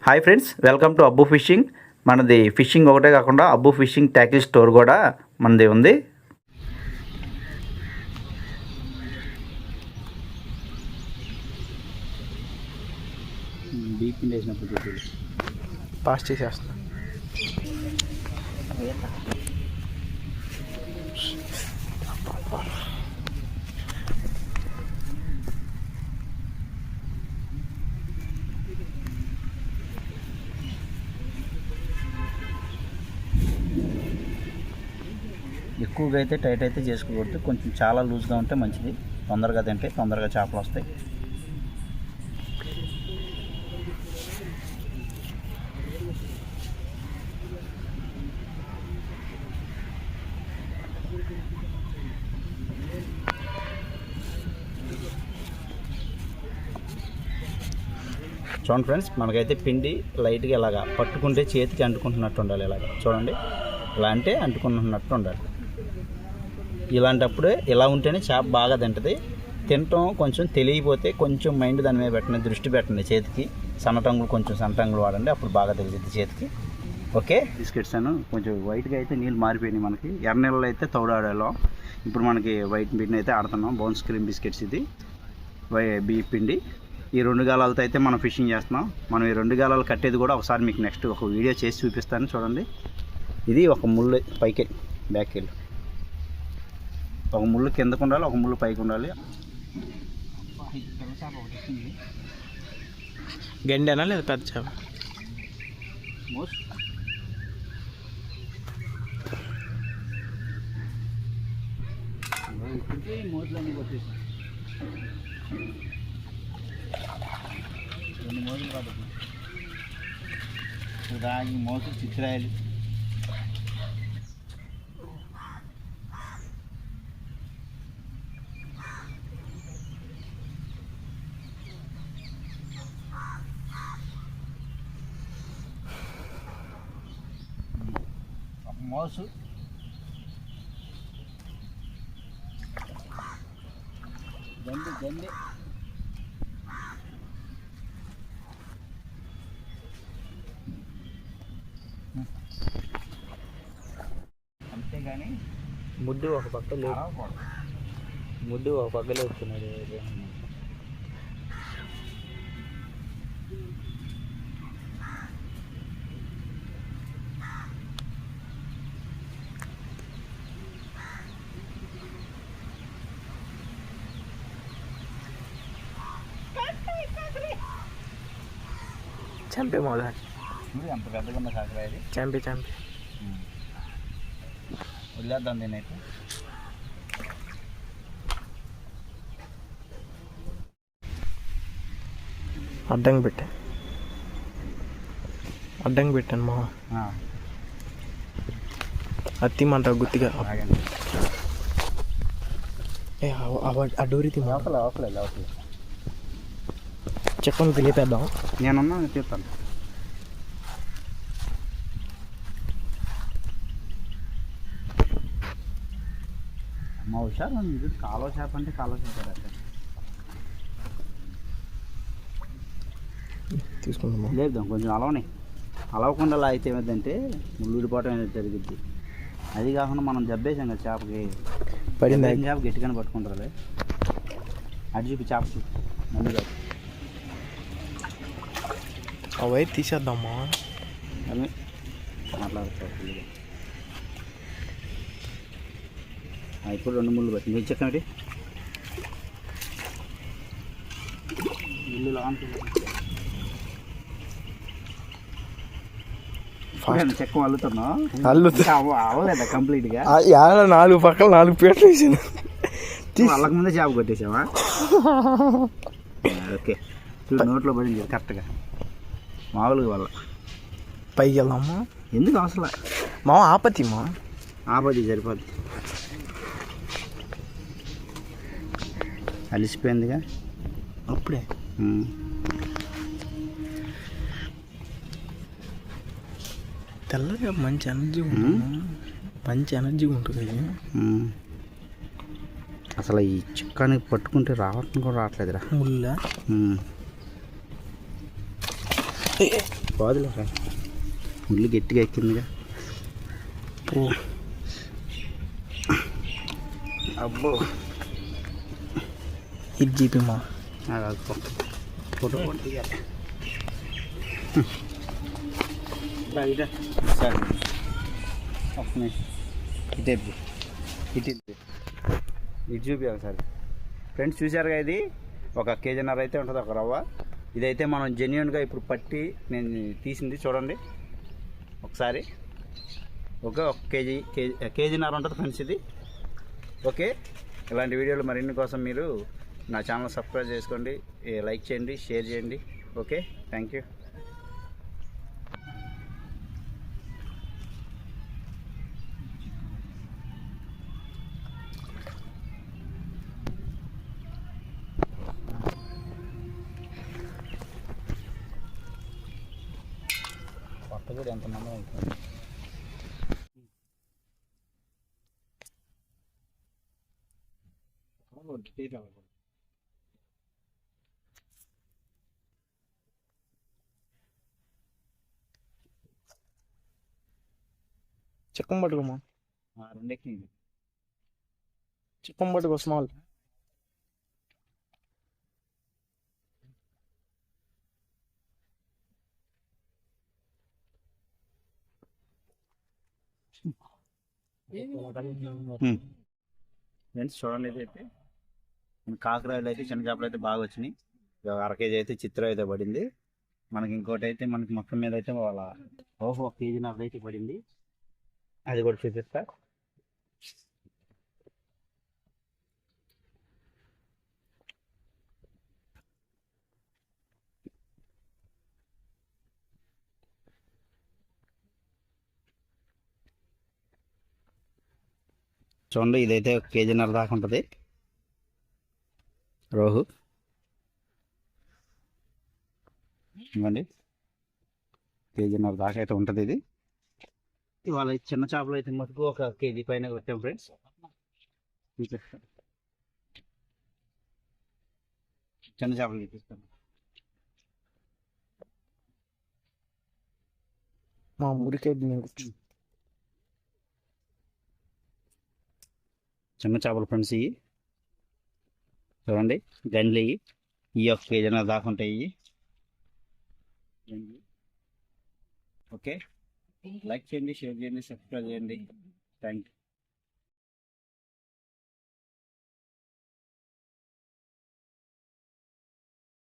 Hi friends, welcome to Abbu fishing. మనది fishing ఒకటే కాకుండా అబ్బు ఫిషింగ్ ట్యాకిల్ స్టోర్ కూడా మనది ఉంది. పాస్ చేసేస్తా. ఎక్కువగా అయితే టైట్ అయితే చేసుకోకూడదు, కొంచెం చాలా లూజ్గా ఉంటే మంచిది. తొందరగా తింటే తొందరగా చేపలు వస్తాయి. చూడండి ఫ్రెండ్స్, మనకైతే పిండి లైట్గా ఇలాగా పట్టుకుంటే చేతికి అంటుకుంటున్నట్టు ఉండాలి. ఇలాగా చూడండి, ఇలా అంటే అంటుకుంటున్నట్టు ఉండాలి. ఇలాంటప్పుడే ఇలా ఉంటేనే చేప బాగా తింటుంది. తినటం కొంచెం తెలియకపోతే కొంచెం మైండ్ దాని మీద పెట్టండి, దృష్టి పెట్టండి. చేతికి సన్నటంగులు, కొంచెం సన్నటంగులు వాడండి, అప్పుడు బాగా తెలిసింది చేతికి. ఓకే, బిస్కెట్స్ అను కొంచెం వైట్గా అయితే నీళ్ళు మారిపోయినాయి. మనకి ఎర్ర నీళ్ళలో అయితే తౌడాడేలో, ఇప్పుడు మనకి వైట్ పిండి అయితే ఆడుతున్నాం. బౌన్స్ క్రీమ్ బిస్కెట్స్, ఇది బియ్య పిండి. ఈ 2 గాలాలతో అయితే మనం ఫిషింగ్ చేస్తున్నాం. మనం ఈ 2 గాలాలు కట్టేది కూడా ఒకసారి మీకు నెక్స్ట్ ఒక వీడియో చేసి చూపిస్తాను. చూడండి, ఇది ఒక ముళ్ళు పైకి బ్యాక్ వెళ్ళి, ఒక ముళ్ళు కిందకు ఉండాలి, ఒక ముళ్ళు పైకి ఉండాలి. గండేనా లేదా పెద్ద చేప? మోస్ట్ మోజులన్నీ కొట్టేసి 2 మోజులు కాబట్టి రాగి మోసు, చిత్రాయలు. మోసు, గండి గండి, అంతేగాని ముడ్డు ఒక పక్క లేదు, ముడ్డు ఒక పక్కలే వస్తున్నాడు. చంపే మొదలు ఎంత పెద్దగా ఉన్న కాకరాయి, చంపి వదిలేద్దాం దీనైతే. అడ్డంగా పెట్టాను మా అత్తిమంటావు గుర్తిగా. ఆ డోరీ చెప్పని తెలియపేద్దాం. నేనున్నా చెప్తాను. మా హుషారు ఇది కాలువ చేప అంటే కాలువ చేప తీసుకుందామా? లేదు, కొంచెం అలవని అలవకుండా అయితే ఏమైందంటే ముళ్ళు ఊడిపోవటం అనేది జరిగింది. అది కాకుండా మనం జబ్బేసాం కదా చేపకి, పడింది చేప గట్టిగానే పట్టుకుంటారు. అటు చూపి చేప చూపి మళ్ళీ కాదు, ఆ వైర్ తీసేద్దామా? అని మాట్లాడుతారు. ఇప్పుడు 2 ముళ్ళు పట్టింది. మీరు చెక్కండి, ఇల్లు చెక్క అల్లుతున్నా అవ్వలేదా కంప్లీట్గా? 4 పక్కల 4 పీటలు వేసాను. వాళ్ళకి ముందే చేప కొట్టేసావా? ఓకే, నోట్లో పడింది కరెక్ట్గా. మామూలుగా వాళ్ళ పైకి వెళ్దామా? ఎందుకు అవసరం మా ఆపతి సరిపోద్ది. అలిసిపోయిందిగా అప్పుడే. తెల్లగా మంచి ఎనర్జీ ఉంటుంది. అసలు ఈ చిక్కాని పట్టుకుంటే రావటం కూడా రావట్లేదురా. ముళ్ళ పోదులేరా, ముళ్ళు గట్టిగా ఎక్కిందిగా. అబ్బో ఇది జీపీమా ఫోటో సరే ఇటు చూపి ఒకసారి. ఫ్రెండ్స్ చూసారుగా, ఇది 1 కేజీన్నర అయితే ఉంటుంది ఒక రవ్వ. ఇదైతే మనం జెన్యున్గా ఇప్పుడు పట్టి నేను తీసింది చూడండి ఒకసారి. ఒక కేజీన్నర ఉంటుంది ఫ్రెండ్స్ ఇది. ఓకే, ఇలాంటి వీడియోలు మరిన్ని కోసం మీరు నా ఛానల్ సబ్స్క్రైబ్ చేసుకోండి, లైక్ చేయండి, షేర్ చేయండి. Okay, thank you. కొత్త కూడా ఎంతమంది ఉంటుంది. చిక్కం పట్టుకోమా, 2 ఎక్కింది. చిక్కం పట్టుకో స్మాల్. ఫ్రెండ్స్ చూడండి, ఇదైతే కాకరాయలు అయితే చిన్న చేపలు అయితే బాగా వచ్చినాయి. 1/2 కేజీ అయితే చిత్రం అయితే పడింది మనకి. ఇంకోటి అయితే మనకి మొత్తం మీద అయితే వాళ్ళ 1 కేజీన్నర అయితే పడింది. అది కూడా చూపిస్తా. చూడండి, ఇదైతే 1 కేజీన్నర దాకా ఉంటుంది రోహు. ఇవ్వండి, 1 కేజీన్నర దాకా అయితే ఉంటుంది ఇది. ఇవాళ చిన్న చేపలు అయితే మటుకు 1 కేజీ పైన కొట్టాం ఫ్రెండ్స్. చూపిస్తాను, చిన్న చేపలు చూపిస్తాను. మా ఊరికే చిన్న చేపలు ఫ్రెండ్స్ ఇవి చూడండి, గండ్లు ఇవి. 1 కేజీన్నర దాకా ఉంటాయి ఇవి. ఓకే, లైక్ చేయండి, షేర్ చేయండి, సబ్స్క్రైబ్ చేయండి. Thank you.